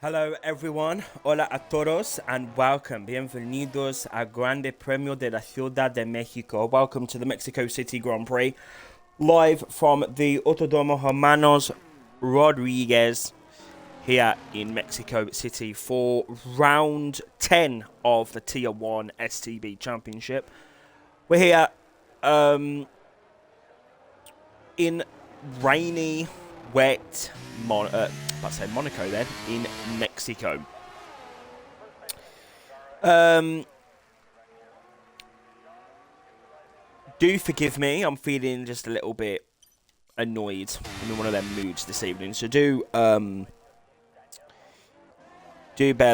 Hello everyone, hola a todos and welcome, bienvenidos al Grande Premio de la Ciudad de México. Welcome to the Mexico City Grand Prix, live from the Autodromo Hermanos Rodriguez here in Mexico City for round 10 of the Tier 1 STB Championship. We're here in rainy, wet, Monaco then, in Mexico. Do forgive me, I'm feeling just a little bit annoyed. I'm in one of them moods this evening, so do bear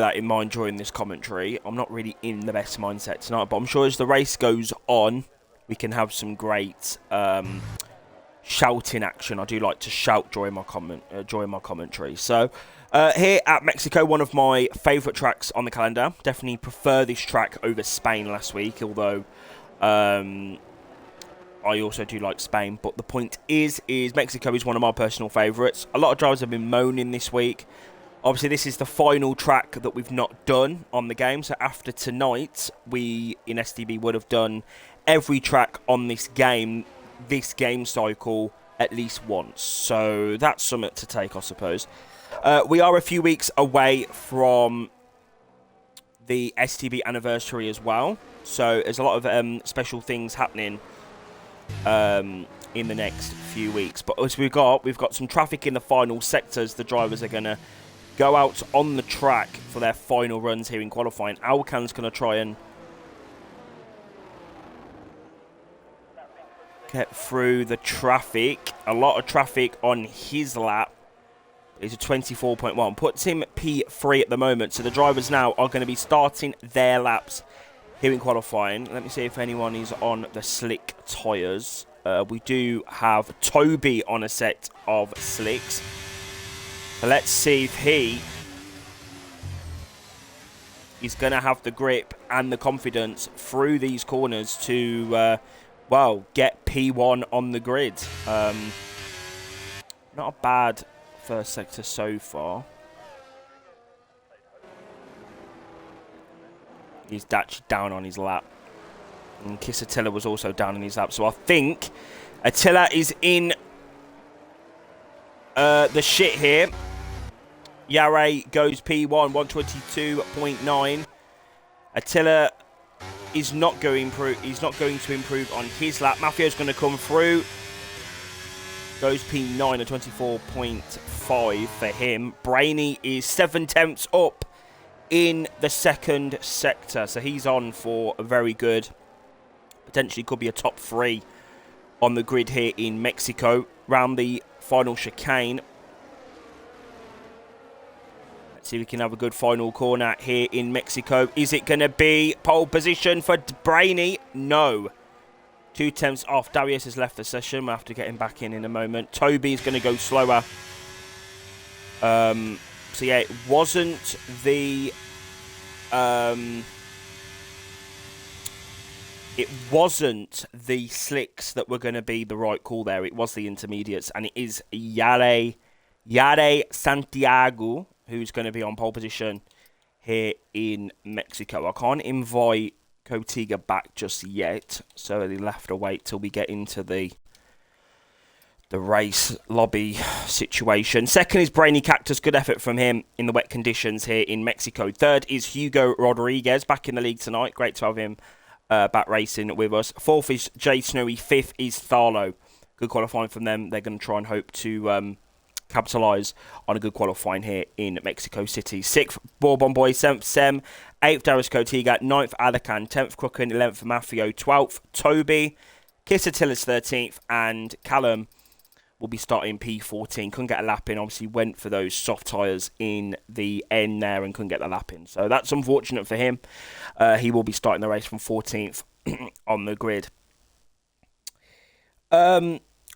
that in mind during this commentary. I'm not really in the best mindset tonight, but I'm sure as the race goes on, we can have some great shouting action. I do like to shout during my commentary. So here at Mexico, one of my favourite tracks on the calendar. Definitely prefer this track over Spain last week, although I also do like Spain. But the point is Mexico is one of my personal favourites. A lot of drivers have been moaning this week. Obviously, this is the final track that we've not done on the game. So after tonight, we in STB would have done every track on this game cycle at least once. So that's something to take, I suppose. We are a few weeks away from the STB anniversary as well. So there's a lot of special things happening in the next few weeks. But as we've got some traffic in the final sectors. The drivers are going to go out on the track for their final runs here in qualifying. Alcan's going to try and get through the traffic. A lot of traffic on his lap. It's a 24.1. Puts him P3 at the moment. So the drivers now are going to be starting their laps here in qualifying. Let me see if anyone is on the slick tyres. We do have Toby on a set of slicks. So let's see if he is going to have the grip and the confidence through these corners to get P1 on the grid. Not a bad first sector so far. He's actually down on his lap. And Kiss Attila was also down on his lap. So I think Attila is in the shit here. Yare goes P1, 122.9. Attila is not going to improve on his lap. Mafio's going to come through. Goes P9 at 24.5 for him. Brainy is 7/10 up in the second sector. So he's on for a very good, potentially could be a top 3 on the grid here in Mexico. Round the final chicane. See if we can have a good final corner here in Mexico. Is it going to be pole position for Brainy? No. 2/10 off. Darius has left the session. We'll have to get him back in a moment. Toby is going to go slower. So yeah, it wasn't the slicks that were going to be the right call there. It was the intermediates, and it is Yare Santiago who's going to be on pole position here in Mexico. I can't invite Cotiga back just yet, so he'll have to wait till we get into the race lobby situation. Second is Brainy Cactus. Good effort from him in the wet conditions here in Mexico. Third is Hugo Rodriguez, back in the league tonight. Great to have him back racing with us. Fourth is Jay Snowy. Fifth is Tharlo. Good qualifying from them. They're going to try and hope to capitalise on a good qualifying here in Mexico City. 6th, Bourbon Boy. 7th, Sem. 8th, Darius Cotiga. 9th, Alacan. 10th, Crooken. 11th, Mafio. 12th, Toby. Kiss Attila's 13th. And Callum will be starting P14. Couldn't get a lap in. Obviously went for those soft tyres in the end there and couldn't get the lap in. So that's unfortunate for him. He will be starting the race from 14th on the grid.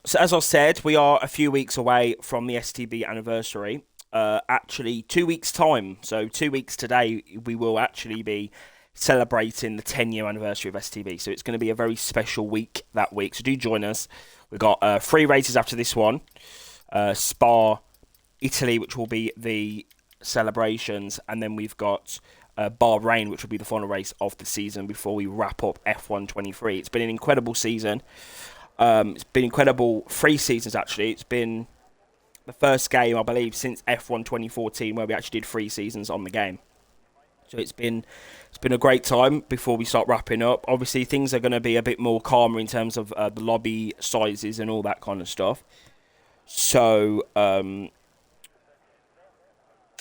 So as I said, we are a few weeks away from the STB anniversary. Actually, 2 weeks' time. So 2 weeks today, we will actually be celebrating the 10-year anniversary of STB. So it's going to be a very special week that week. So do join us. We've got 3 races after this one. Spa, Italy, which will be the celebrations, and then we've got Bahrain, which will be the final race of the season before we wrap up F1 23. It's been an incredible season. It's been incredible 3 seasons, actually. It's been the first game, I believe, since F1 2014 where we actually did 3 seasons on the game. So it's been a great time before we start wrapping up. Obviously, things are going to be a bit more calmer in terms of the lobby sizes and all that kind of stuff. So,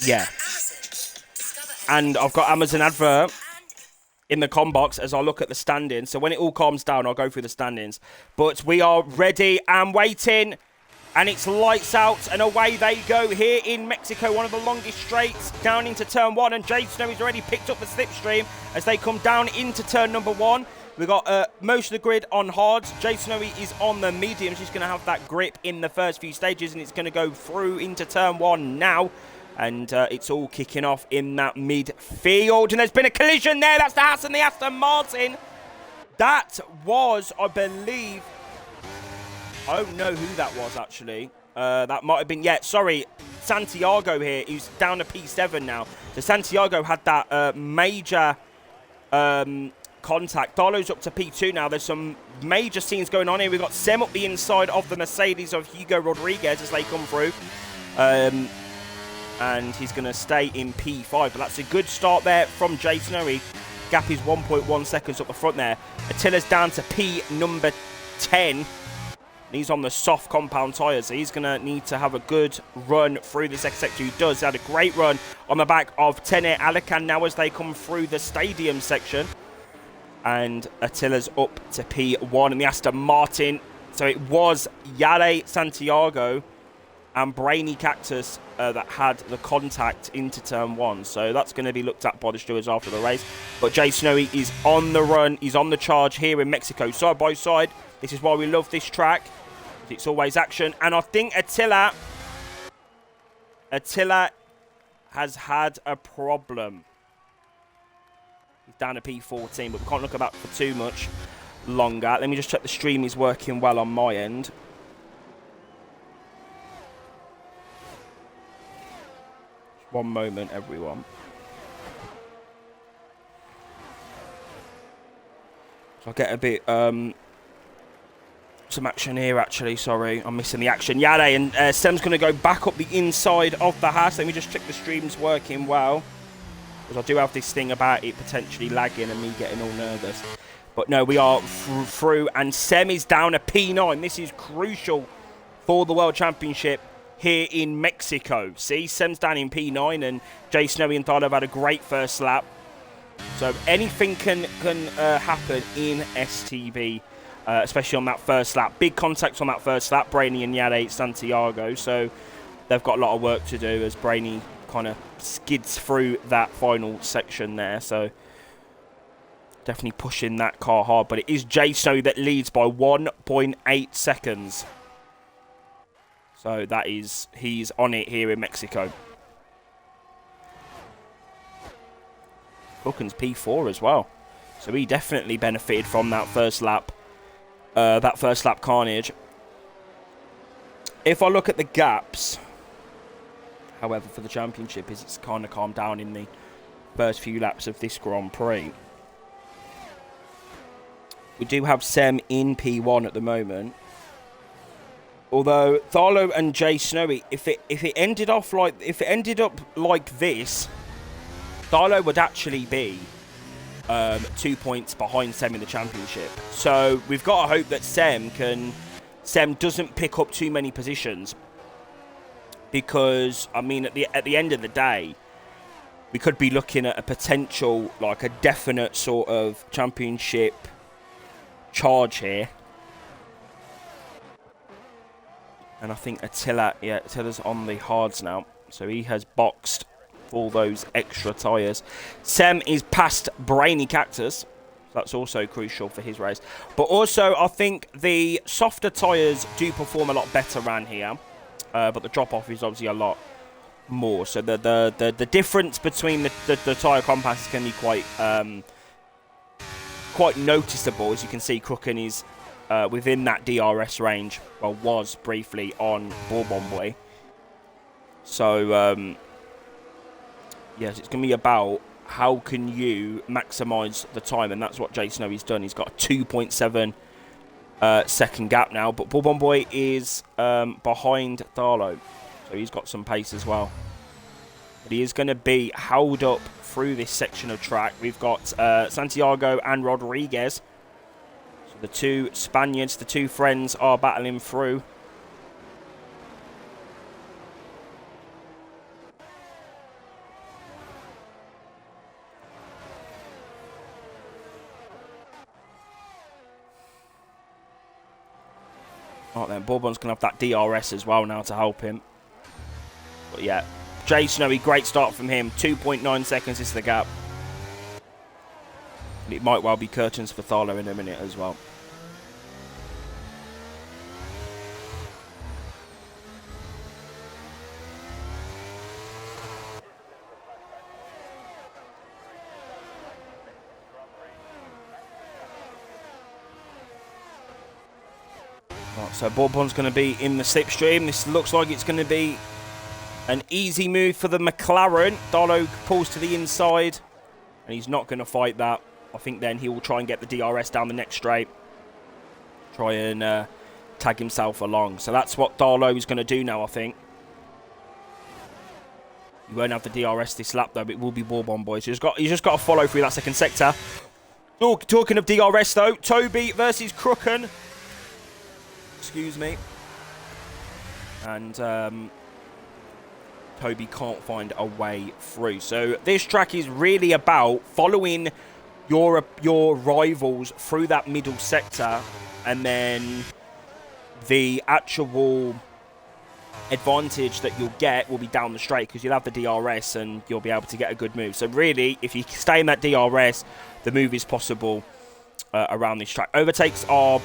yeah. And I've got Amazon advert in the com box as I look at the standings. So when it all calms down, I'll go through the standings. But we are ready and waiting. And it's lights out and away they go here in Mexico. One of the longest straights down into turn 1. And Jade Snow has already picked up the slipstream as they come down into turn number 1. We've got most of the grid on hards. Jade Snowy is on the medium. She's going to have that grip in the first few stages. And it's going to go through into turn 1 now. And it's all kicking off in that midfield. And there's been a collision there. That's the Haas and the Aston Martin. That was, I believe... I don't know who that was, actually. That might have been... Yeah, sorry. Santiago here. He's down to P7 now. So Santiago had that major contact. Darlow's up to P2 now. There's some major scenes going on here. We've got Sem up the inside of the Mercedes of Hugo Rodriguez as they come through. And he's going to stay in P5. But that's a good start there from Jay Snowy. Gap is 1.1 seconds up the front there. Attila's down to P number 10. He's on the soft compound tyres, so he's going to need to have a good run through the second sector. He does. He had a great run on the back of Tene Alican now as they come through the stadium section. And Attila's up to P1 and the Aston Martin. So it was Yale Santiago and Brainy Cactus that had the contact into turn 1. So that's going to be looked at by the stewards after the race. But Jay Snowy is on the run. He's on the charge here in Mexico, side by side. This is why we love this track. It's always action. And I think Attila has had a problem. He's down to P14, but we can't look at that for too much longer. Let me just check the stream is working well on my end. Just one moment, everyone. So I'll get a bit... some action here, actually. Sorry, I'm missing the action. Yade and Sem's going to go back up the inside of the Haas. Let me just check the stream's working well, because I do have this thing about it potentially lagging and me getting all nervous. But no, we are through, and Sem is down a P9. This is crucial for the World Championship here in Mexico. See, Sem's down in P9, and Jay Snowy and Tharlo have had a great first lap. So anything can happen in STB. Especially on that first lap. Big contacts on that first lap, Brainy and Yade Santiago. So they've got a lot of work to do as Brainy kind of skids through that final section there. So definitely pushing that car hard. But it is Jay Snow that leads by 1.8 seconds. So that is, he's on it here in Mexico. Hooken's P4 as well. So he definitely benefited from that first lap. Carnage. If I look at the gaps, however, for the championship, is it's kind of calmed down in the first few laps of this Grand Prix. We do have Sem in P1 at the moment. Although Tharlo and Jay Snowy, if it ended up like this, Tharlo would actually be 2 points behind Sem in the championship. So we've got to hope that Sem doesn't pick up too many positions, because I mean at the end of the day, we could be looking at a potential, like a definite sort of championship charge here. And I think Attila's on the hards now, so he has boxed all those extra tyres. Sem is past Brainy Cactus. That's also crucial for his race. But also, I think the softer tyres do perform a lot better around here. But the drop-off is obviously a lot more. So the difference between the tyre compacts can be quite noticeable. As you can see, Crooken is within that DRS range. Well, was briefly on Bourbon Boy. So... Yes, it's going to be about how can you maximise the time, and that's what Jay Snowy's done. He's got a 2.7 second gap now, but Bourbon Boy is behind Darlow, so he's got some pace as well. But he is going to be held up through this section of track. We've got Santiago and Rodriguez. So the two Spaniards, the two friends, are battling through. Right then, Bourbon's going to have that DRS as well now to help him. But yeah, Jay Snowy, great start from him. 2.9 seconds is the gap. And it might well be curtains for Tharlo in a minute as well. Right, so Bourbon's going to be in the slipstream. This looks like it's going to be an easy move for the McLaren. Darlow pulls to the inside, and he's not going to fight that. I think then he will try and get the DRS down the next straight. Try and tag himself along. So that's what Darlow is going to do now, I think. He won't have the DRS this lap, though, but it will be Bourbon Boy. So he's just got to follow through that second sector. Oh, talking of DRS, though, Toby versus Crooken. Excuse me. And Toby can't find a way through. So this track is really about following your rivals through that middle sector, and then the actual advantage that you'll get will be down the straight because you'll have the DRS and you'll be able to get a good move. So really, if you stay in that DRS, the move is possible around this track. Overtakes are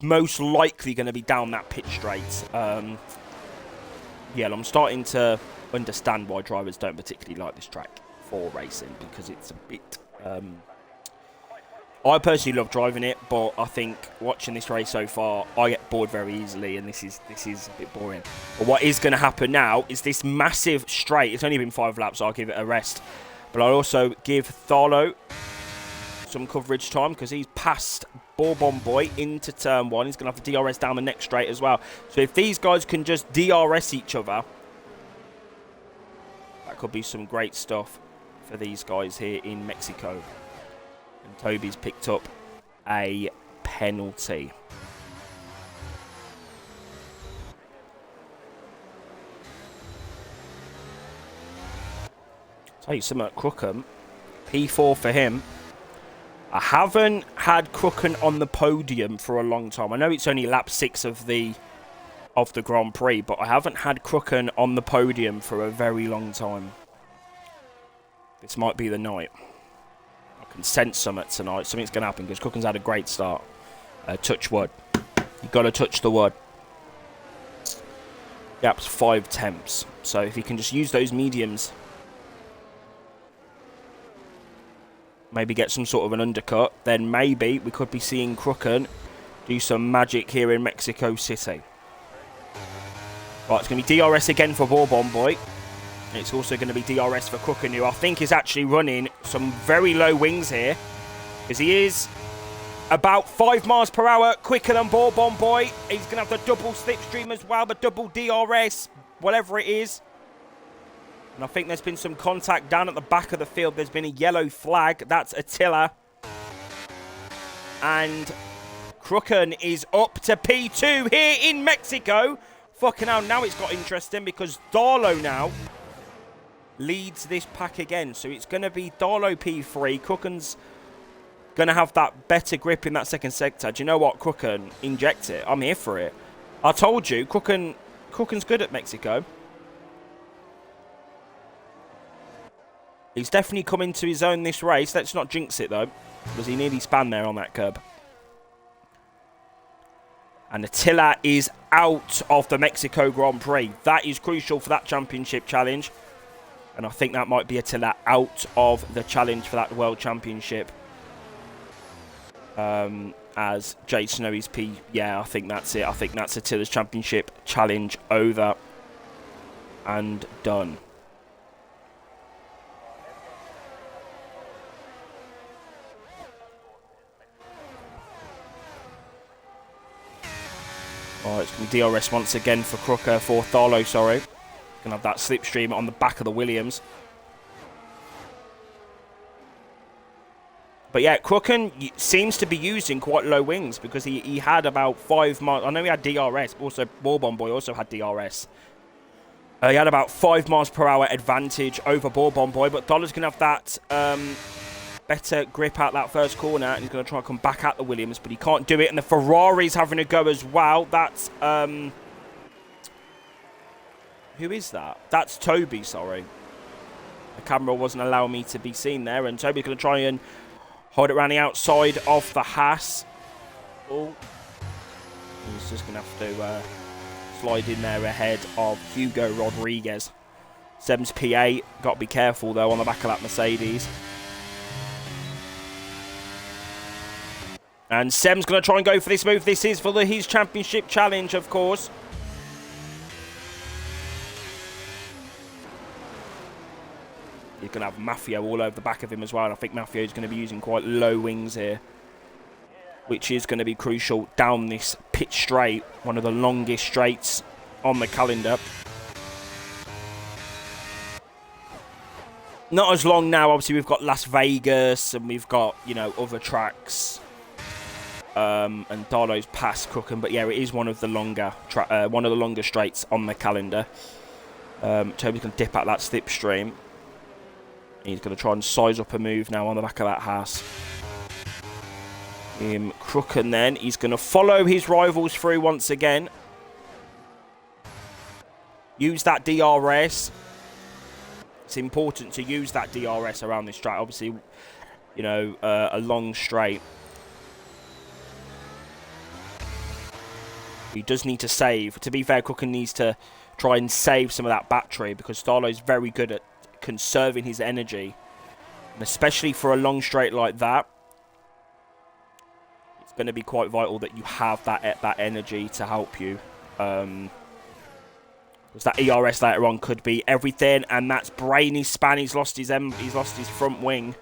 most likely going to be down that pitch straight. Yeah, I'm starting to understand why drivers don't particularly like this track for racing, because it's a bit... I personally love driving it, but I think watching this race so far, I get bored very easily, and this is a bit boring. But what is going to happen now is this massive straight. It's only been 5 laps, so I'll give it a rest. But I'll also give Tharlo some coverage time because he's passed Bourbon Boy into turn 1. He's going to have the DRS down the next straight as well. So if these guys can just DRS each other, that could be some great stuff for these guys here in Mexico. And Toby's picked up a penalty. Tell you something, Crookham, P4 for him. I haven't had Crooken on the podium for a long time. I know it's only lap 6 of the Grand Prix, but I haven't had Crooken on the podium for a very long time. This might be the night. I can sense something tonight. Something's going to happen because Crooken's had a great start. Touch wood. You've got to touch the wood. Gap's 5 temps. So if you can just use those mediums, maybe get some sort of an undercut, then maybe we could be seeing Crooken do some magic here in Mexico City. Right, it's going to be DRS again for Bourbon Boy. And it's also going to be DRS for Crooken, who I think is actually running some very low wings here, because he is about 5 miles per hour quicker than Bourbon Boy. He's going to have the double slipstream as well, the double DRS, whatever it is. And I think there's been some contact down at the back of the field. There's been a yellow flag. That's Attila. And Crooken is up to P2 here in Mexico. Fucking hell, now it's got interesting because Darlow now leads this pack again. So it's going to be Darlow P3. Crooken's going to have that better grip in that second sector. Do you know what, Crooken? Inject it. I'm here for it. I told you, Crooken's good at Mexico. He's definitely come into his own this race. Let's not jinx it, though, because he nearly spanned there on that curb. And Attila is out of the Mexico Grand Prix. That is crucial for that championship challenge. And I think that might be Attila out of the challenge for that World Championship. As Jay Snowy's P. Yeah, I think that's it. I think that's Attila's championship challenge over and done. Oh, it's going to be DRS once again for Crooker, for Tharlo, sorry. Going to have that slipstream on the back of the Williams. But yeah, Crooken seems to be using quite low wings because he had about 5 miles. I know he had DRS, but also Bourbon Boy also had DRS. He had about 5 miles per hour advantage over Bourbon Boy, but Dollar's going to have that better grip out that first corner, and he's going to try and come back at the Williams, but he can't do it, and the Ferrari's having a go as well. That's, who is that? That's Toby, sorry. The camera wasn't allowing me to be seen there, and Toby's going to try and hold it around the outside of the Haas. Oh, he's just going to have to slide in there ahead of Hugo Rodriguez. Seb's P8, got to be careful though on the back of that Mercedes. And Sem's going to try and go for this move. This is for his championship challenge, of course. You're going to have Mafio all over the back of him as well. And I think Mafio is going to be using quite low wings here, which is going to be crucial down this pit straight, one of the longest straights on the calendar. Not as long now. Obviously, we've got Las Vegas and we've got, you know, other tracks. And Darlow's past Crooken, but yeah, it is one of the longer straights on the calendar. Toby's going to dip out that slipstream. He's going to try and size up a move now on the back of that Haas. Crooken then, he's going to follow his rivals through once again. Use that DRS. It's important to use that DRS around this track. Obviously, you know, a long straight. He does need to save. To be fair, Crooken needs to try and save some of that battery because Starlow's very good at conserving his energy. And especially for a long straight like that, it's going to be quite vital that you have that energy to help you. Because that ERS later on could be everything, and that's brainy span. He's lost his front wing.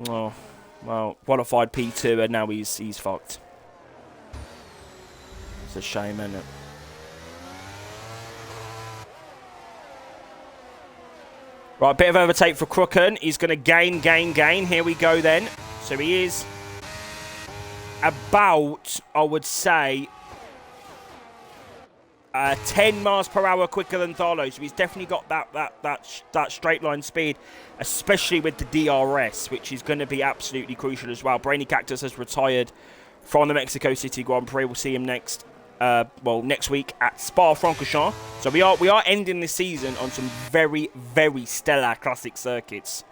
Oh, well, qualified P2, and now he's fucked. It's a shame, isn't it? Right, bit of overtake for Crooken. He's going to gain. Here we go then. So he is about, I would say, 10 miles per hour quicker than Tharlo. So he's definitely got that straight line speed, especially with the DRS, which is going to be absolutely crucial as well. Brainy Cactus has retired from the Mexico City Grand Prix. We'll see him next week at Spa-Francorchamps. So we are ending this season on some very, very stellar classic circuits.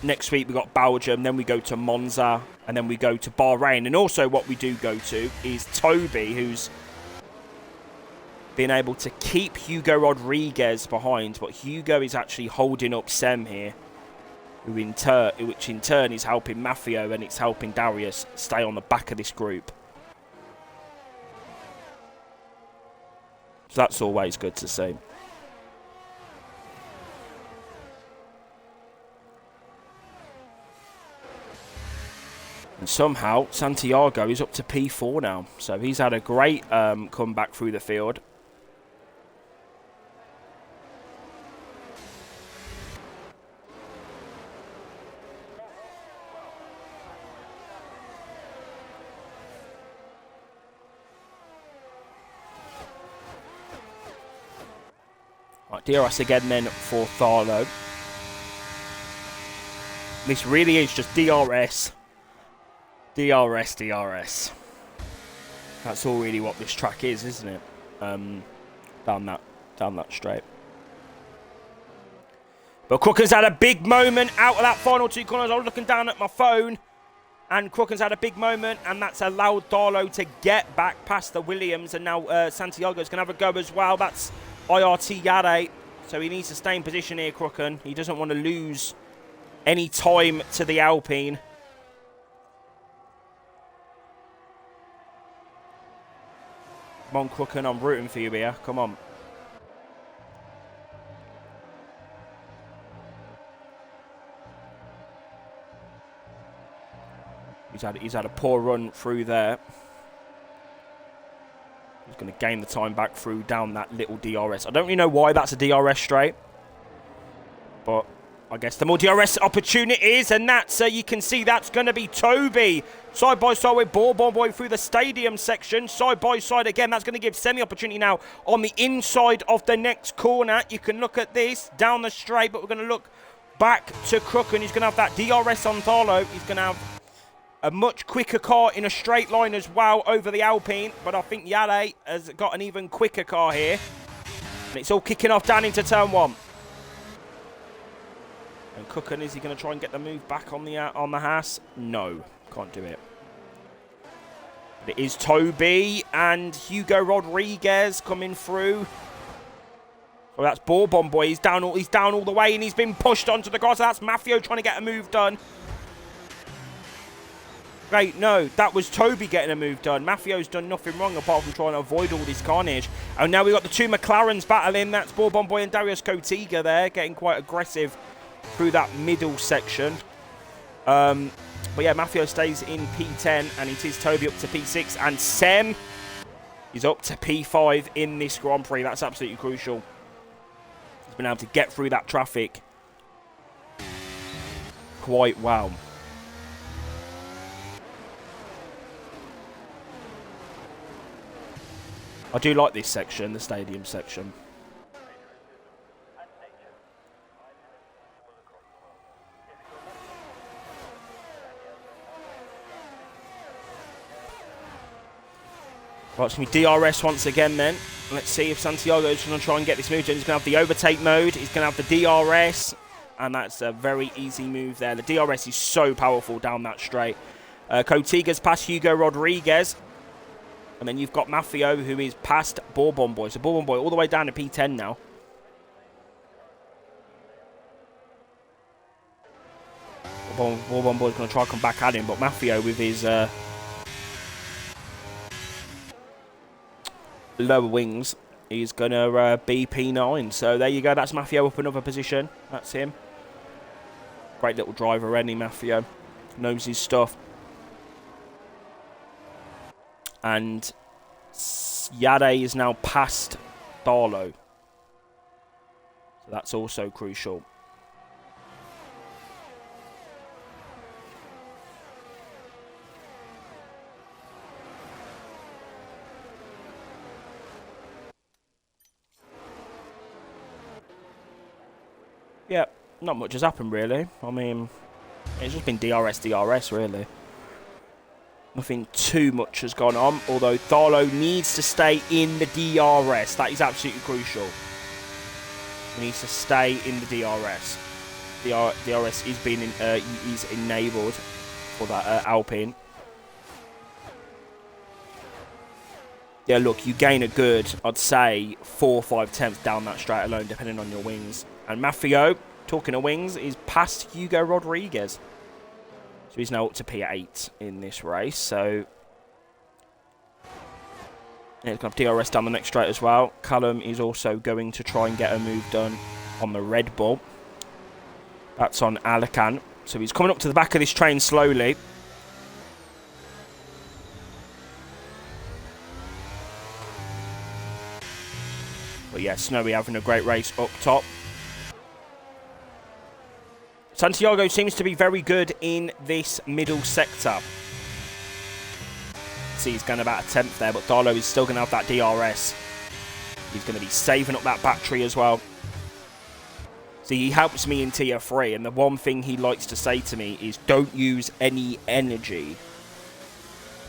Next week we got Belgium, then we go to Monza, and then we go to Bahrain. And also what we do go to is Toby, who's been able to keep Hugo Rodriguez behind, but Hugo is actually holding up Sem here, which in turn is helping Mafio, and it's helping Darius stay on the back of this group. So that's always good to see. And somehow Santiago is up to P4 now. So he's had a great comeback through the field. Right, DRS again then for Tharlo. This really is just DRS. DRS. That's all really what this track is, isn't it? Down that straight. But Crooken's had a big moment out of that final two corners. I was looking down at my phone, and Crooken's had a big moment, and that's allowed Darlow to get back past the Williams, and now Santiago's going to have a go as well. That's IRT Yade, so he needs to stay in position here, Crooken. He doesn't want to lose any time to the Alpine. Come on, Crooken, I'm rooting for you here. Come on. He's had a poor run through there. He's going to gain the time back through down that little DRS. I don't really know why that's a DRS straight. But I guess the more DRS opportunities, and that's, you can see that's going to be Toby. Side by side with Bourbon Boy through the stadium section. Side by side again. That's going to give Semi opportunity now on the inside of the next corner. You can look at this down the straight, but we're going to look back to Crook, and he's going to have that DRS on Tharlo. He's going to have a much quicker car in a straight line as well over the Alpine. But I think Yale has got an even quicker car here. And it's all kicking off down into turn 1. And Cooken, is he going to try and get the move back on the Haas? No, can't do it. But it is Toby and Hugo Rodriguez coming through. Oh, that's Bourbon Boy. He's down all the way, and he's been pushed onto the grass. So that's Mafio trying to get a move done. Great, no, that was Toby getting a move done. Mafio's done nothing wrong apart from trying to avoid all this carnage. And now we've got the two McLarens battling. That's Bourbon Boy and Darius Kotiga there, getting quite aggressive through that middle section. But yeah, Mafio stays in P10, and it is Toby up to P6. And Sem is up to P5 in this Grand Prix. That's absolutely crucial. He's been able to get through that traffic quite well. I do like this section, the stadium section. Right, it's going to be DRS once again then. Let's see if Santiago's going to try and get this move. He's going to have the overtake mode. He's going to have the DRS. And that's a very easy move there. The DRS is so powerful down that straight. Kotiga's past Hugo Rodriguez. And then you've got Mafio, who is past Bourbon Boy. So Bourbon Boy all the way down to P10 now. Bourbon Boy's going to try and come back at him. But Mafio with his lower wings, he's going to be P9. So there you go. That's Mafio up another position. That's him. Great little driver, any Mafio. Knows his stuff. And Yade is now past Darlow. So that's also crucial. Yeah, not much has happened really. I mean, it's just been DRS really. Nothing too much has gone on, although Tharlo needs to stay in the DRS. That is absolutely crucial. He needs to stay in the DRS. DRS is being is enabled for that Alpine. Yeah, look, you gain a good, I'd say, 4 or 5 tenths down that straight alone, depending on your wings. And Mafio, talking of wings, is past Hugo Rodriguez. So he's now up to P8 in this race. So yeah, he's going to have DRS down the next straight as well. Callum is also going to try and get a move done on the Red Bull. That's on Alacan. So he's coming up to the back of this train slowly. But yeah, Snowy having a great race up top. Santiago seems to be very good in this middle sector. See, he's going about a tenth there, but Darlow is still going to have that DRS. He's going to be saving up that battery as well. See, he helps me in Tier 3, and the one thing he likes to say to me is don't use any energy.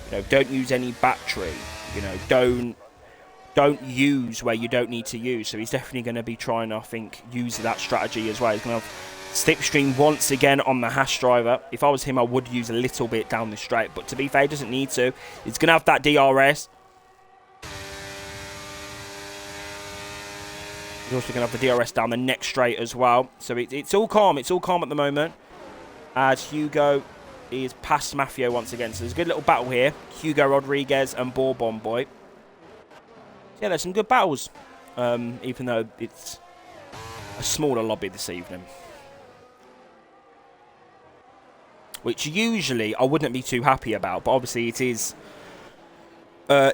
You know, don't use any battery. You know, don't use where you don't need to use. So he's definitely going to be trying, I think, use that strategy as well. He's going to have slipstream once again on the Haas driver. If I was him, I would use a little bit down the straight. But to be fair, he doesn't need to. He's going to have that DRS. He's also going to have the DRS down the next straight as well. So it's all calm. It's all calm at the moment. As Hugo is past Mafio once again. So there's a good little battle here. Hugo Rodriguez and Bourbon Boy. Yeah, there's some good battles. Even though it's a smaller lobby this evening. which usually I wouldn't be too happy about. But obviously it is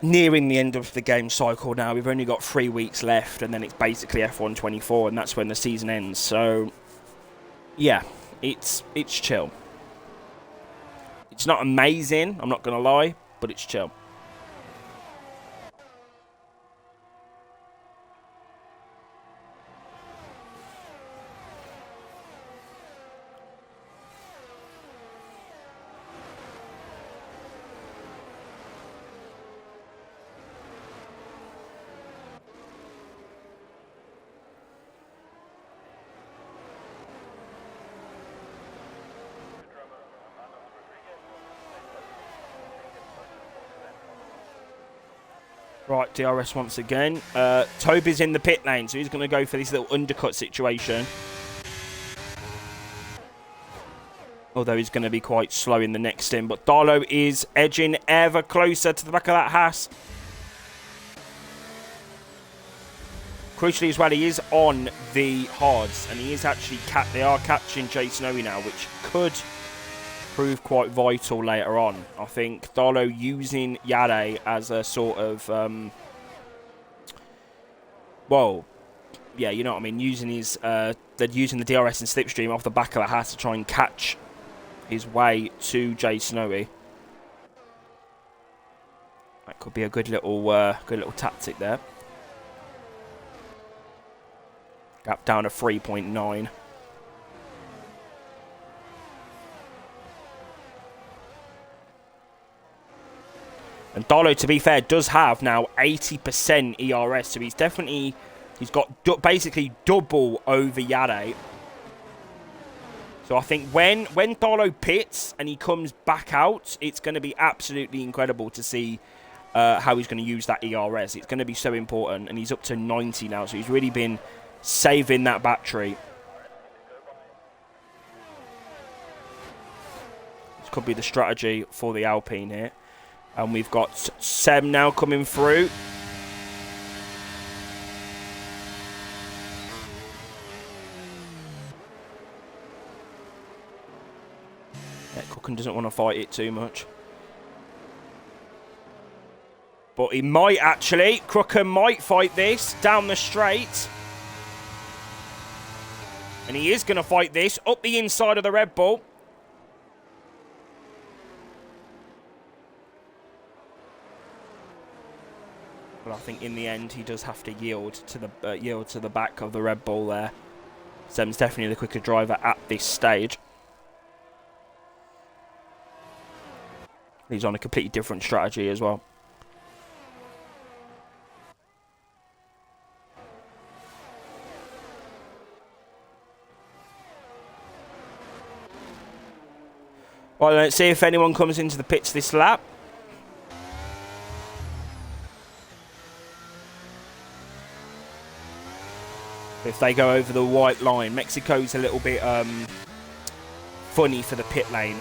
nearing the end of the game cycle now. We've only got 3 weeks left, and then it's basically F1 24, and that's when the season ends. So, yeah, it's chill. It's not amazing, I'm not going to lie, but it's chill. Right, DRS once again. Toby's in the pit lane, so he's going to go for this little undercut situation. Although he's going to be quite slow in the next stint. But Darlow is edging ever closer to the back of that Haas. Crucially as well, he is on the hards, and he is actually they are catching Jay Snowy now, which could prove quite vital later on. I think Darlow using Yade as a sort of well, yeah, you know what I mean, using his they're using the DRS and slipstream off the back of the hat to try and catch his way to Jay Snowy. That could be a good little tactic there. Gap down to 3.9. And Darlow, to be fair, does have now 80% ERS, so he's got basically double over Yade. So I think when Darlow pits and he comes back out, it's going to be absolutely incredible to see how he's going to use that ERS. It's going to be so important, and he's up to 90 now, so he's really been saving that battery. This could be the strategy for the Alpine here. And we've got Sem now coming through. Yeah, Cooken doesn't want to fight it too much. But he might actually. Cooken might fight this down the straight. And he is going to fight this up the inside of the Red Bull. But I think in the end he does have to yield to the back of the Red Bull there. Sem's definitely the quicker driver at this stage. He's on a completely different strategy as well. Well, let's see if anyone comes into the pits this lap. If they go over the white line. Mexico's a little bit funny for the pit lane.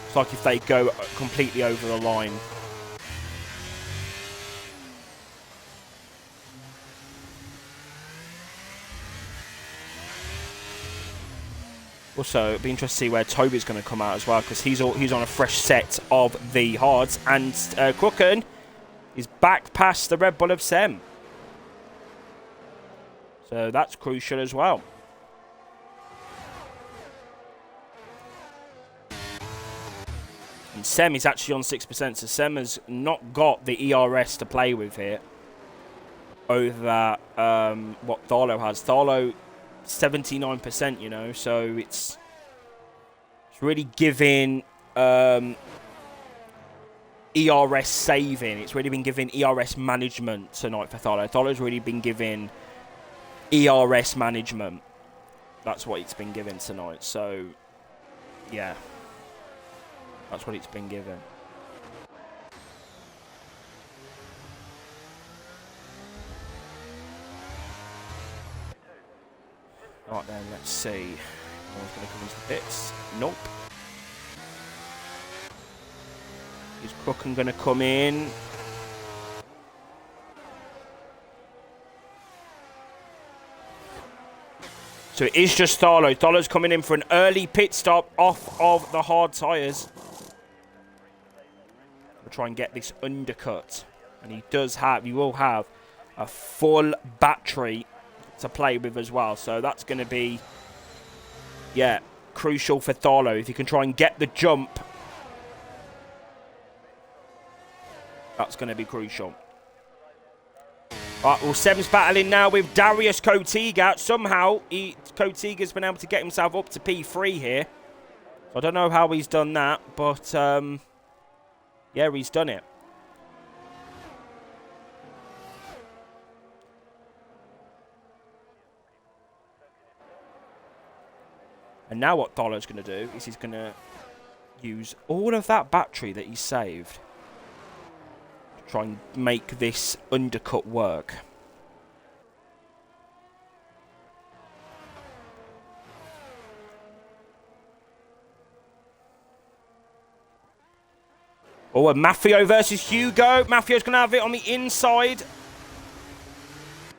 It's like if they go completely over the line. Also, it'll be interesting to see where Toby's going to come out as well, because he's on a fresh set of the hards. And Cooken is back past the Red Bull of Sem. So that's crucial as well. And Sem is actually on 6%, so Sem has not got the ERS to play with here over what Darlow has. Darlow, 79%, you know, so it's really giving ERS saving. It's really been giving ERS management tonight for Darlow. Darlow's really been giving ERS management. That's what it's been given tonight. So, yeah. That's what it's been given. Right then, let's see. No one's going to come into the pits. Nope. Is Cooken going to come in? So it is just Tharlo. Tharlo's coming in for an early pit stop off of the hard tyres. We'll try and get this undercut. And he will have a full battery to play with as well. So that's going to be, yeah, crucial for Tharlo. If he can try and get the jump, that's going to be crucial. Right, well, Sem's battling now with Darius Kotiga. Somehow, Kotiga's been able to get himself up to P3 here. I don't know how he's done that, but, yeah, he's done it. And now what Tharlo's going to do is he's going to use all of that battery that he saved to try and make this undercut work. Oh, and Maffio versus Hugo. Maffio's going to have it on the inside.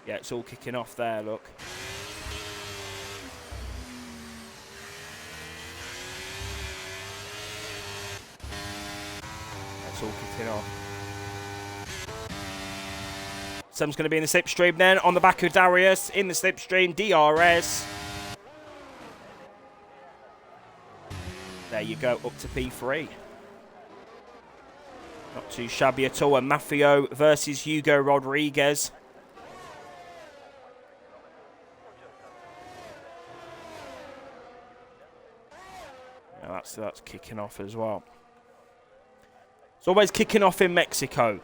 Yeah, it's all kicking off there, look. All kicking off. Sem's going to be in the slipstream then on the back of Darius in the slipstream. DRS. There you go, up to P3. Not too shabby at all. And Maffio versus Hugo Rodriguez. Yeah, that's kicking off as well. It's always kicking off in Mexico.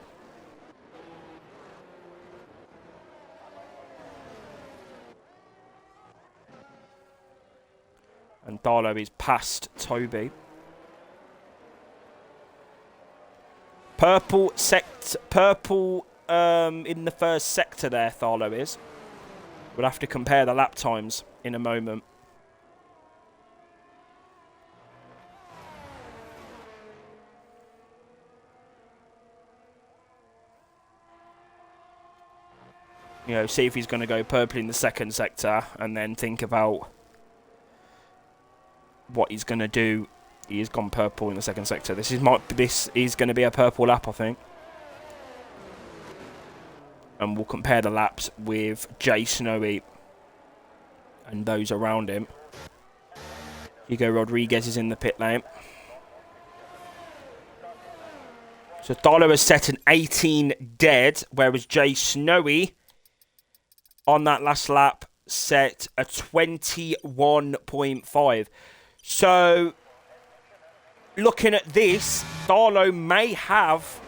And Tharlo is past Toby. Purple in the first sector there, Tharlo is. We'll have to compare the lap times in a moment. You know, see if he's going to go purple in the second sector and then think about what he's going to do. He has gone purple in the second sector. This is going to be a purple lap, I think. And we'll compare the laps with Jay Snowy and those around him. Hugo Rodriguez is in the pit lane. So Tharlo has set an 18 dead, whereas Jay Snowy on that last lap set a 21.5. So, looking at this, Tharlo may have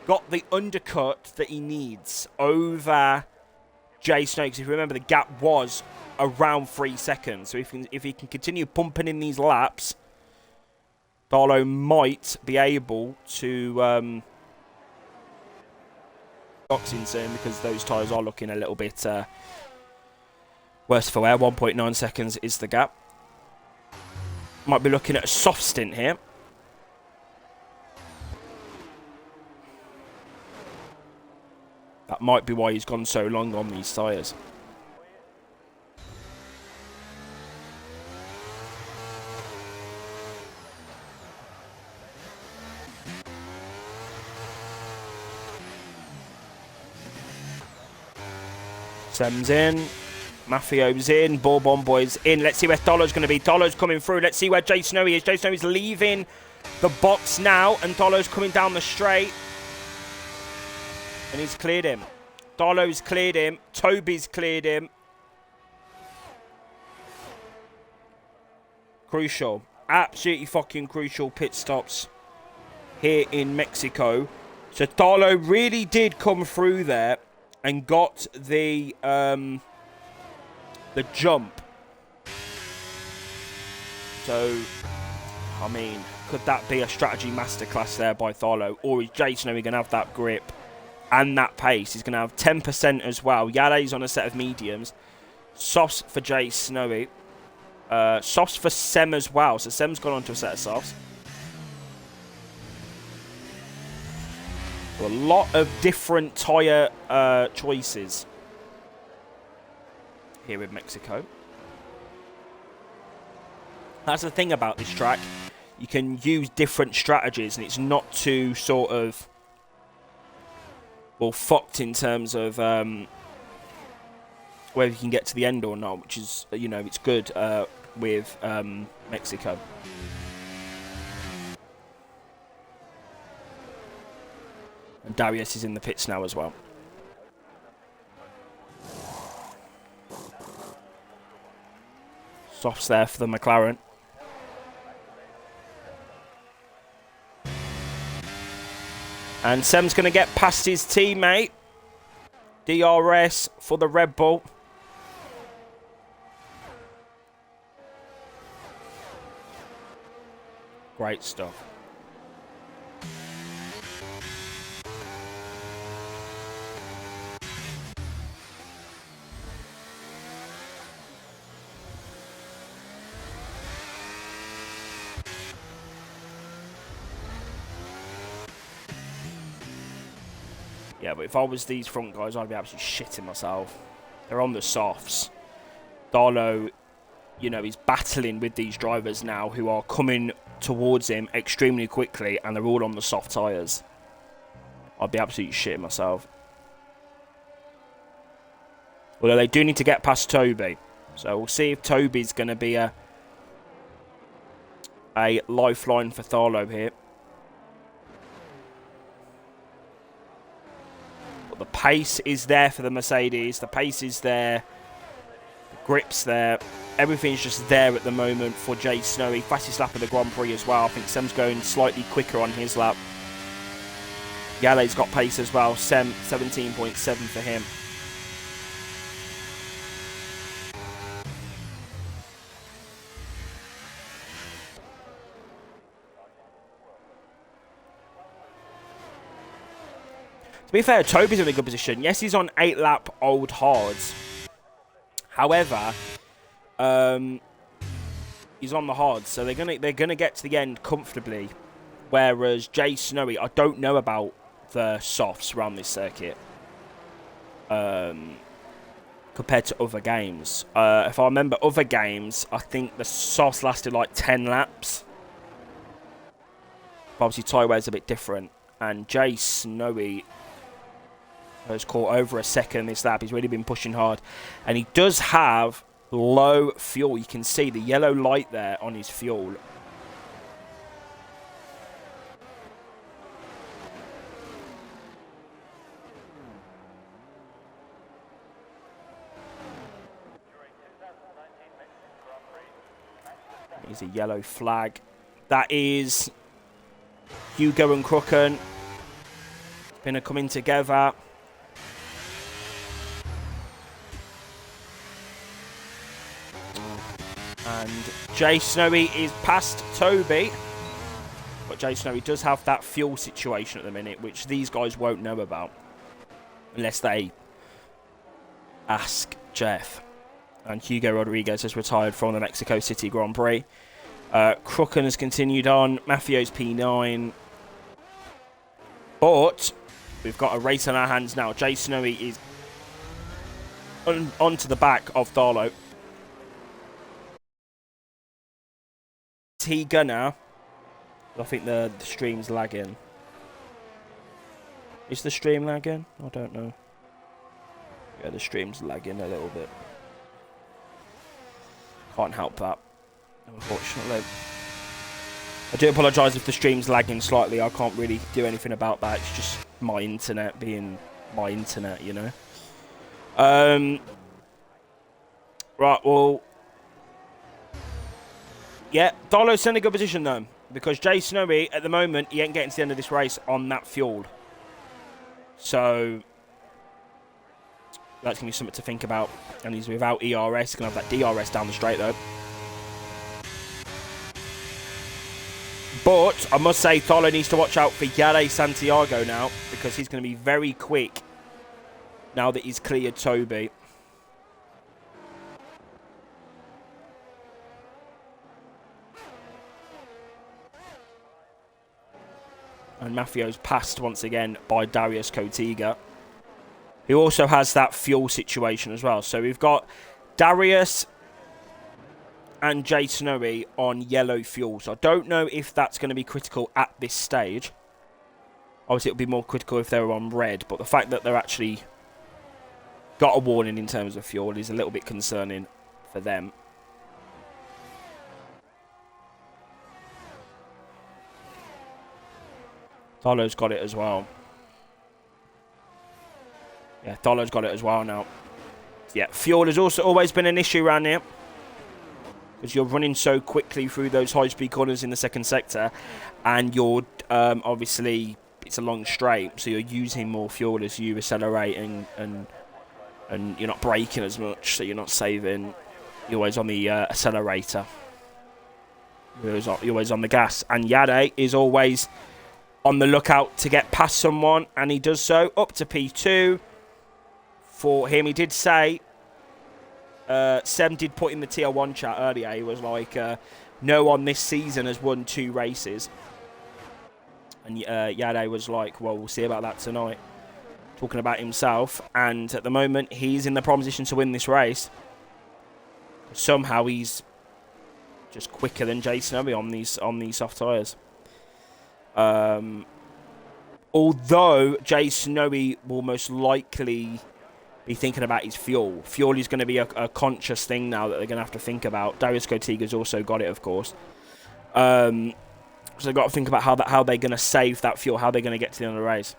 got the undercut that he needs over Jay Snow. Because if you remember, the gap was around 3 seconds. So if he can continue pumping in these laps, Tharlo might be able to boxing soon, because those tyres are looking a little bit worse for wear. 1.9 seconds is the gap. Might be looking at a soft stint here. That might be why he's gone so long on these tyres. Sem's in. Maffio's in. Bourbon Boy's in. Let's see where Tharlo's going to be. Tharlo's coming through. Let's see where Jay Snowy is. Jay Snowy's leaving the box now, and Tharlo's coming down the straight. And he's cleared him. Tharlo's cleared him. Toby's cleared him. Crucial. Absolutely fucking crucial pit stops here in Mexico. So Tharlo really did come through there and got the jump. So, I mean, could that be a strategy masterclass there by Tharlo? Or is Jay Snowy going to have that grip and that pace? He's going to have 10% as well. Yale's on a set of mediums. Softs for Jay Snowy. Softs for Sem as well. So Sem's gone on to a set of softs. So a lot of different tyre choices here in Mexico. That's the thing about this track. You can use different strategies, and it's not too sort of, well, fucked in terms of whether you can get to the end or not, which is, you know, it's good with Mexico. And Darius is in the pits now as well. Softs there for the McLaren. And Sem's going to get past his teammate. DRS for the Red Bull. Great stuff. Yeah, but if I was these front guys, I'd be absolutely shitting myself. They're on the softs. Darlow, you know, he's battling with these drivers now who are coming towards him extremely quickly, and they're all on the soft tyres. I'd be absolutely shitting myself. Although they do need to get past Toby. So we'll see if Toby's going to be a lifeline for Tharlo here. But the pace is there for the Mercedes. The pace is there. The grip's there. Everything's just there at the moment for Jay Snowy. Fastest lap of the Grand Prix as well. I think Sem's going slightly quicker on his lap. Yale's got pace as well. Sem, 17.7 for him. To be fair, Toby's in a good position. Yes, he's on 8-lap old hards. However, he's on the hards, so they're gonna get to the end comfortably. Whereas Jay Snowy, I don't know about the softs around this circuit compared to other games. If I remember other games, I think the softs lasted like 10 laps. But obviously, Taiwan's a bit different, and Jay Snowy has caught over a second this lap. He's really been pushing hard, and he does have low fuel. You can see the yellow light there on his fuel. Here's a yellow flag. That is Hugo and Crooken gonna come in together. And Jay Snowy is past Toby. But Jay Snowy does have that fuel situation at the minute, which these guys won't know about. Unless they ask Jeff. And Hugo Rodriguez has retired from the Mexico City Grand Prix. Crooken has continued on. Maffio's P9. But we've got a race on our hands now. Jay Snowy is onto the back of Tharlo. Is he gonna? I think the stream's lagging. Is the stream lagging? I don't know. Yeah, the stream's lagging a little bit. Can't help that, unfortunately. I do apologise if the stream's lagging slightly. I can't really do anything about that. It's just my internet being my internet, you know. Right, well. Yeah, Darlow's in a good position, though. Because Jay Snowy, at the moment, he ain't getting to the end of this race on that fuel. So, that's going to be something to think about. And he's without ERS. He's going to have that DRS down the straight, though. But, I must say, Tharlo needs to watch out for Yale Santiago now. Because he's going to be very quick now that he's cleared Toby. And Maffio's passed once again by Darius Kotiga, who also has that fuel situation as well. So we've got Darius and Jay Snowy on yellow fuel. So I don't know if that's going to be critical at this stage. Obviously, it would be more critical if they were on red, but the fact that they're actually got a warning in terms of fuel is a little bit concerning for them. Tholo's got it as well. Yeah, Tholo's got it as well now. Yeah, fuel has also always been an issue around here, because you're running so quickly through those high-speed corners in the second sector, and you're obviously it's a long straight, so you're using more fuel as you accelerate, and you're not braking as much, so you're not saving. You're always on the accelerator. You're always on the gas, and Yade is always on the lookout to get past someone, and he does so up to P2. For him, he did say, Sem did put in the Tier 1 chat earlier, he was like, no one this season has won 2 races. And Yade was like, well, we'll see about that tonight. Talking about himself, and at the moment, he's in the prime position to win this race. Somehow, he's just quicker than Jay Snowy on these soft tyres. Although Jay Snowy will most likely be thinking about his fuel. Fuel is going to be a conscious thing now that they're going to have to think about. Darius Kotiga's also got it, of course. So they've got to think about how they're going to save that fuel, how they're going to get to the end of the race.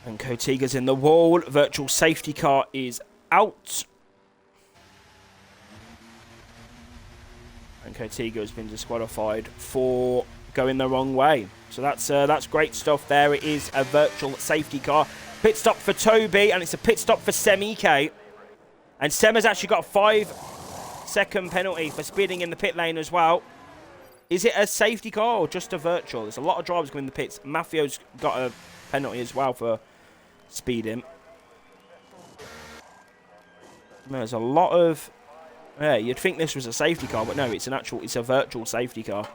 And Kotiga's in the wall. Virtual safety car is out. And Kotiga has been disqualified for going the wrong way. So that's great stuff there. It is a virtual safety car. Pit stop for Toby, and it's a pit stop for Sem-Ek. And Sem has actually got a 5-second penalty for speeding in the pit lane as well. Is it a safety car or just a virtual? There's a lot of drivers going in the pits. Maffio's got a penalty as well for speeding. There's a lot of... Yeah, you'd think this was a safety car, but no, it's a virtual safety car.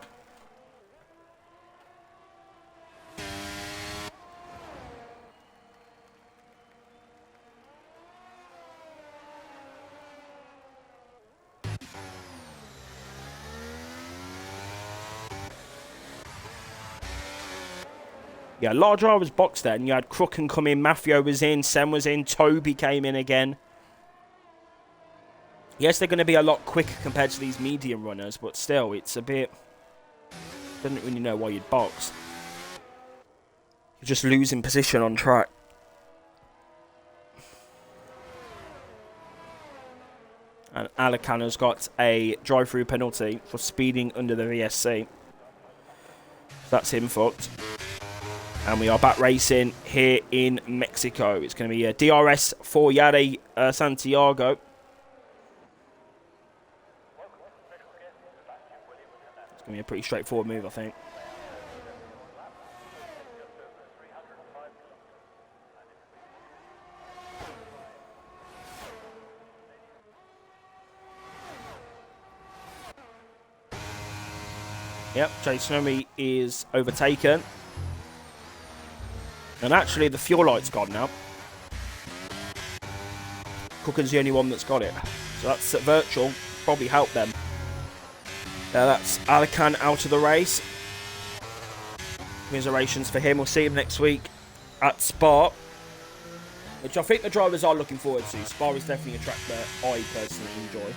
Yeah, a lot of drivers boxed there, and you had Crooken come in, Maffio was in, Sem was in, Toby came in again. Yes, they're going to be a lot quicker compared to these medium runners, but still, it's a bit... Didn't really know why you'd box. You're just losing position on track. And Alakan has got a drive-through penalty for speeding under the VSC. That's him fucked. And we are back racing here in Mexico. It's going to be a DRS for Yade Santiago. It's going to be a pretty straightforward move, I think. Yep, Jay Snowy is overtaken. And actually, the fuel light's gone now. Cooken's the only one that's got it. So that's virtual. Probably helped them. That's Alakan out of the race. Commiserations for him. We'll see him next week at Spa, which I think the drivers are looking forward to. Spa is definitely a track that I personally enjoy.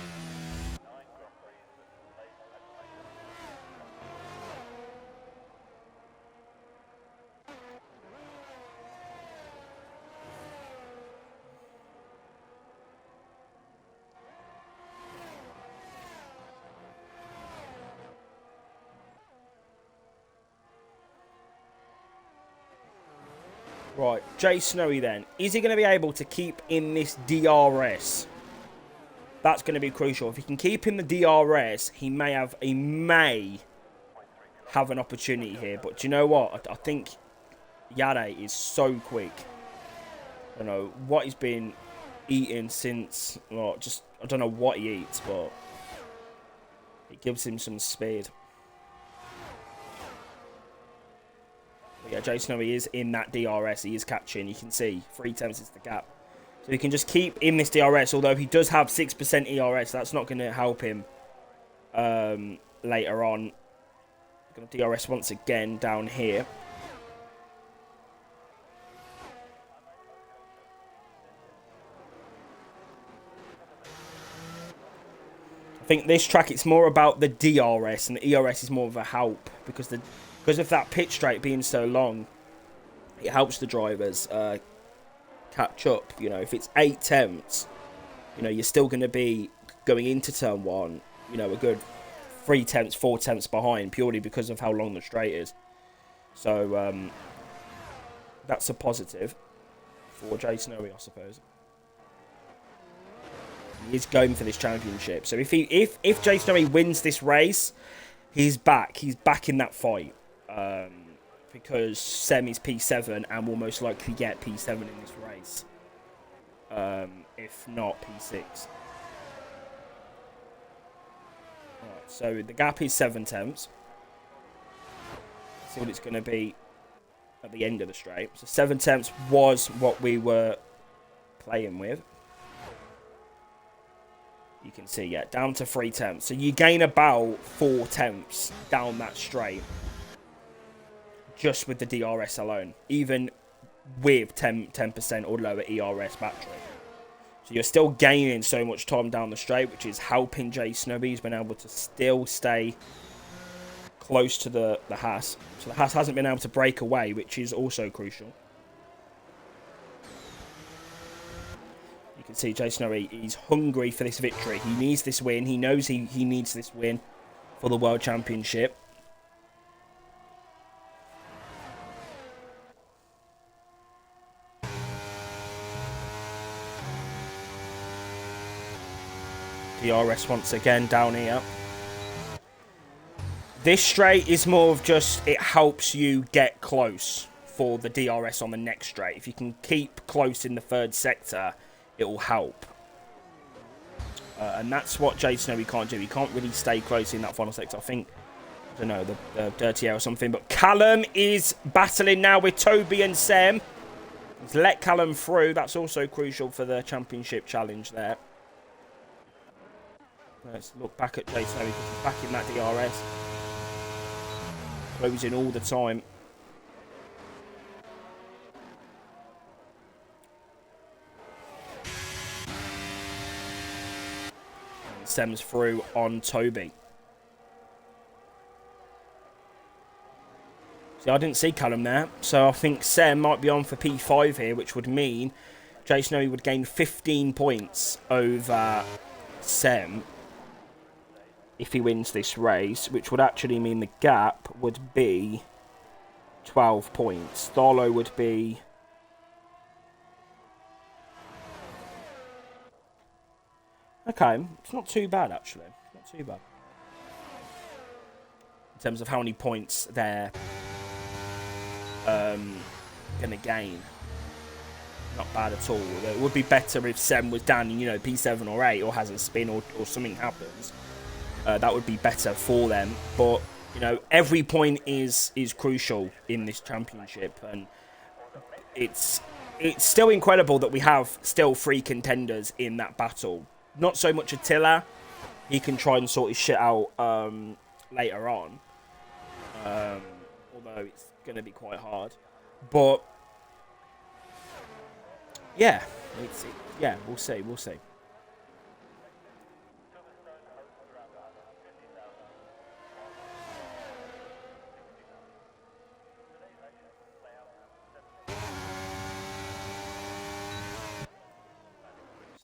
Right, Jay Snowy then. Is he going to be able to keep in this DRS? That's going to be crucial. If he can keep in the DRS, he may have an opportunity here. But do you know what? I think Yade is so quick. I don't know what he's been eating since, well, just I don't know what he eats, but it gives him some speed. But yeah, Jason Owie is in that DRS. He is catching. You can see 3 attempts is the gap. So he can just keep in this DRS, although he does have 6% ERS. That's not going to help him later on. Going to DRS once again down here. I think this track, it's more about the DRS, and the ERS is more of a help because of that pitch straight being so long. It helps the drivers catch up. You know, if it's 8 attempts, you know, you're still going to be going into turn 1, you know, a good 3 attempts, 4 attempts behind, purely because of how long the straight is. So that's a positive for Jason Owie, I suppose. He is going for this championship. So if Jason Owie wins this race, he's back. He's back in that fight. Because Sem is P7 and will most likely get P7 in this race. If not P6. Alright, so the gap is 7 attempts. See what it's going to be at the end of the straight. So 7 attempts was what we were playing with. You can see, yeah, down to 3 attempts. So you gain about 4 attempts down that straight. Just with the DRS alone, even with 10% or lower ERS battery. So you're still gaining so much time down the straight, which is helping Jason Owie. He's been able to still stay close to the Haas. So the Haas hasn't been able to break away, which is also crucial. You can see Jason Owie, he's hungry for this victory. He needs this win. He knows he needs this win for the World Championship. DRS once again down here. This straight is more of just, it helps you get close for the DRS on the next straight. If you can keep close in the 3rd sector, it will help. And that's what Jason Owie can't do. He can't really stay close in that final sector. I think, I don't know, the dirty air or something. But Callum is battling now with Toby and Sem. He's let Callum through. That's also crucial for the championship challenge there. Let's look back at Jason Owie because he's back in that DRS. Closing all the time. And Sem's through on Toby. See, I didn't see Callum there. So I think Sem might be on for P5 here, which would mean Jason Owie would gain 15 points over Sem if he wins this race, which would actually mean the gap would be 12 points. Darlow would be... Okay, it's not too bad, actually. Not too bad. In terms of how many points they're going to gain. Not bad at all. It would be better if Sem was down in, you know, P7 or 8 or has a spin or something happens. That would be better for them. But, you know, every point is crucial in this championship. And it's still incredible that we have still 3 contenders in that battle. Not so much Attila. He can try and sort his shit out later on. Although it's going to be quite hard. But, yeah. Yeah, we'll see. We'll see.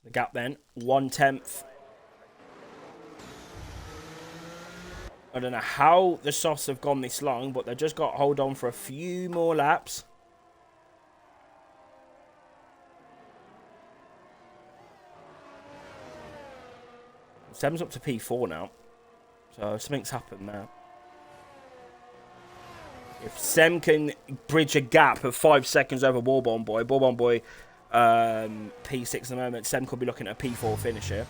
The gap then, 1/10. I don't know how the softs have gone this long, but they've just got to hold on for a few more laps. Sem's up to P4 now, so something's happened there. If Sem can bridge a gap of 5 seconds over Bourbon Boy, P6 at the moment, Sem could be looking at a P4 finish here.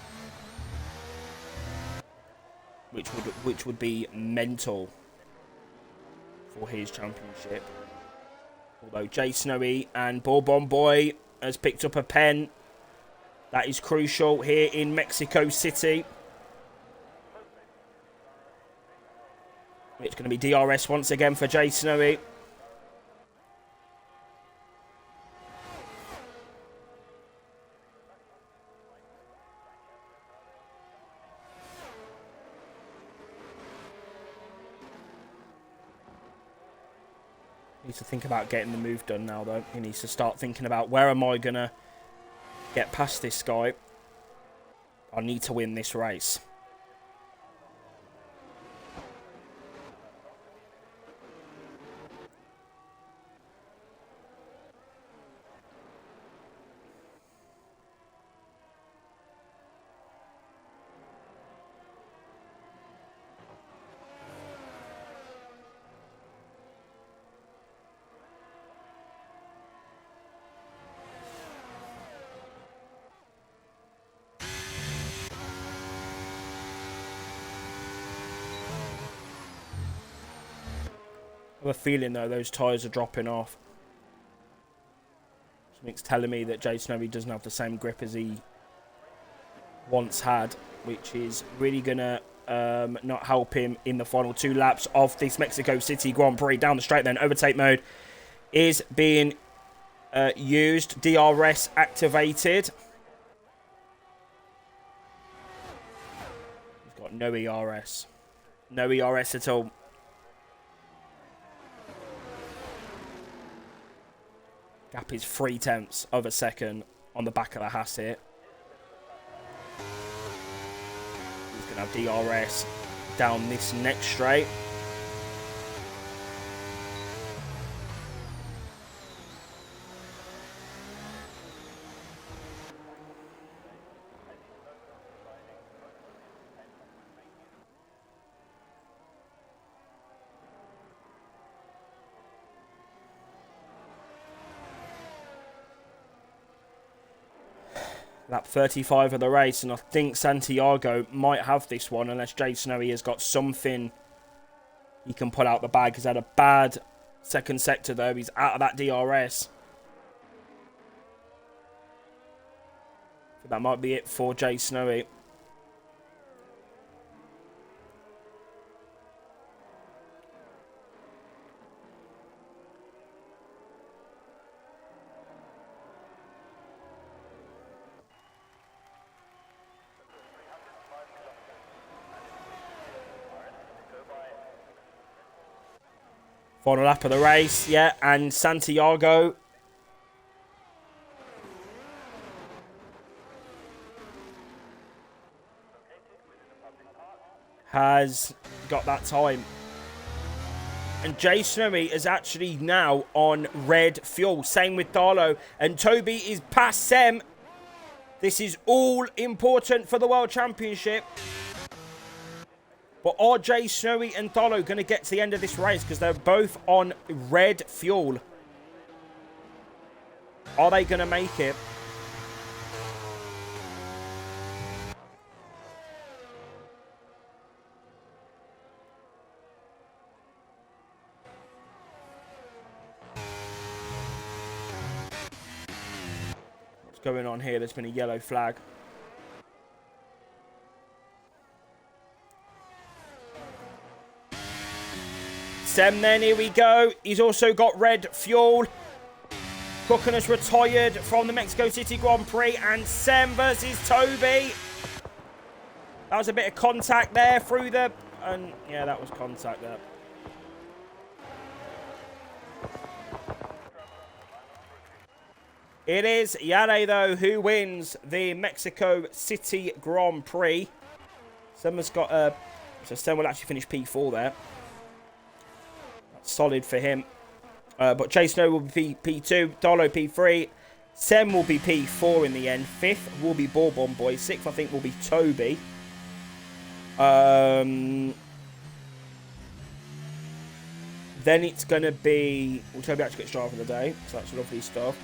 which would be mental for his championship. Although Jay Snowy and Bourbon Boy has picked up a pen. That is crucial here in Mexico City. It's going to be DRS once again for Jay Snowy. Needs to think about getting the move done now, though. He needs to start thinking about, where am I going to get past this guy? I need to win this race. I have a feeling, though, those tyres are dropping off. Something's telling me that Jay Snowy doesn't have the same grip as he once had, which is really going to not help him in the final 2 laps of this Mexico City Grand Prix. Down the straight then, overtake mode is being used. DRS activated. He's got no ERS. No ERS at all. Gap is 0.3 of a second on the back of the Haas here. He's going to have DRS down this next straight. Lap 35 of the race, and I think Santiago might have this one unless Jay Snowy has got something he can pull out the bag. He's had a bad second sector, though. He's out of that DRS. So that might be it for Jay Snowy. Final lap of the race, yeah, and Santiago has got that time. And Jay Snowy is actually now on red fuel. Same with Darlow. And Toby is past Sem. This is all important for the World Championship. But are Jay Snowy and Darlow going to get to the end of this race? Because they're both on red fuel. Are they going to make it? What's going on here? There's been a yellow flag. Sem then, here we go. He's also got red fuel. Cook has retired from the Mexico City Grand Prix. And Sem versus Toby. That was a bit of contact there through the... And yeah, that was contact there. It is Yane, though, who wins the Mexico City Grand Prix. Sem has got a... So Sem will actually finish P4 there. Solid for him. But Jay Snow will be P2. Darlow P3. Sem will be P4 in the end. 5th will be Bourbon Boy. 6th, I think, will be Toby. Then it's going to be... Well, Toby actually gets driver of the day. So that's lovely stuff.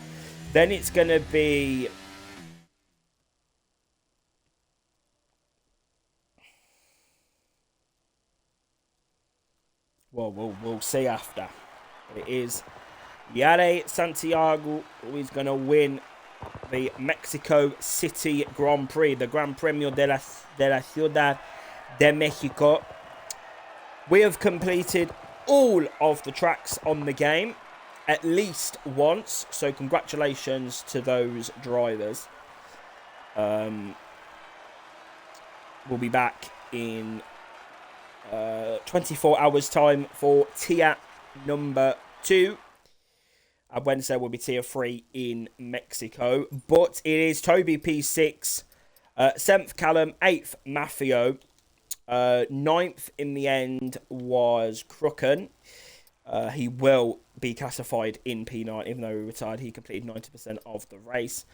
Then it's going to be... Well, we'll see after. But it is Yare Santiago who is going to win the Mexico City Grand Prix, the Gran Premio de la Ciudad de Mexico. We have completed all of the tracks on the game at least once, so congratulations to those drivers. We'll be back in 24 hours time for tier number 2. Wednesday will be tier 3 in Mexico, but it is Toby P6, 7th Callum, 8th Mafio, 9th in the end was Crooken. He will be classified in P9, even though he retired. He completed 90% of the race.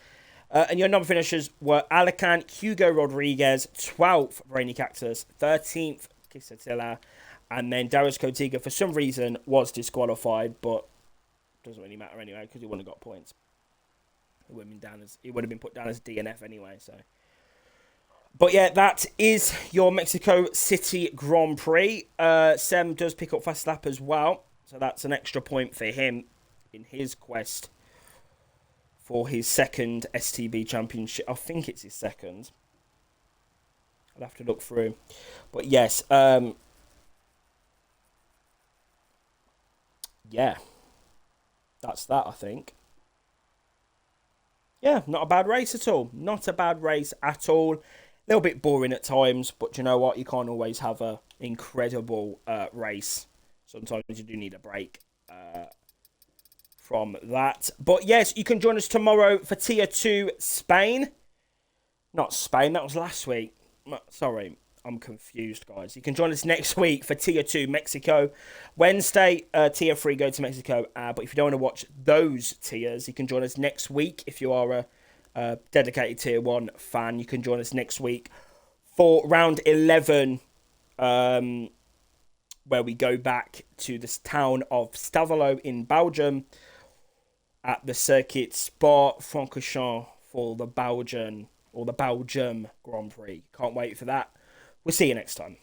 And your number finishers were Alacan, Hugo Rodriguez, 12th Rainy Cactus, 13th Kisatilla, and then Darius Kotiga, for some reason, was disqualified, but doesn't really matter anyway, because he wouldn't have got points. He would have been put down as DNF anyway, so. But yeah, that is your Mexico City Grand Prix. Sem does pick up fast lap as well, so that's an extra point for him in his quest for his second STB championship. I think it's his second. I'll have to look through. But yes, yeah, that's that, I think. Yeah, not a bad race at all. Not a bad race at all. A little bit boring at times, but you know what? You can't always have an incredible race. Sometimes you do need a break from that. But yes, you can join us tomorrow for Tier 2 Spain. Not Spain, that was last week. Sorry, I'm confused, guys. You can join us next week for Tier 2 Mexico. Wednesday, Tier 3 go to Mexico. But if you don't want to watch those tiers, you can join us next week. If you are a dedicated Tier 1 fan, you can join us next week for round 11, where we go back to this town of Stavelot in Belgium at the Circuit Spa Francorchamps for the Belgium Grand Prix. Can't wait for that. We'll see you next time.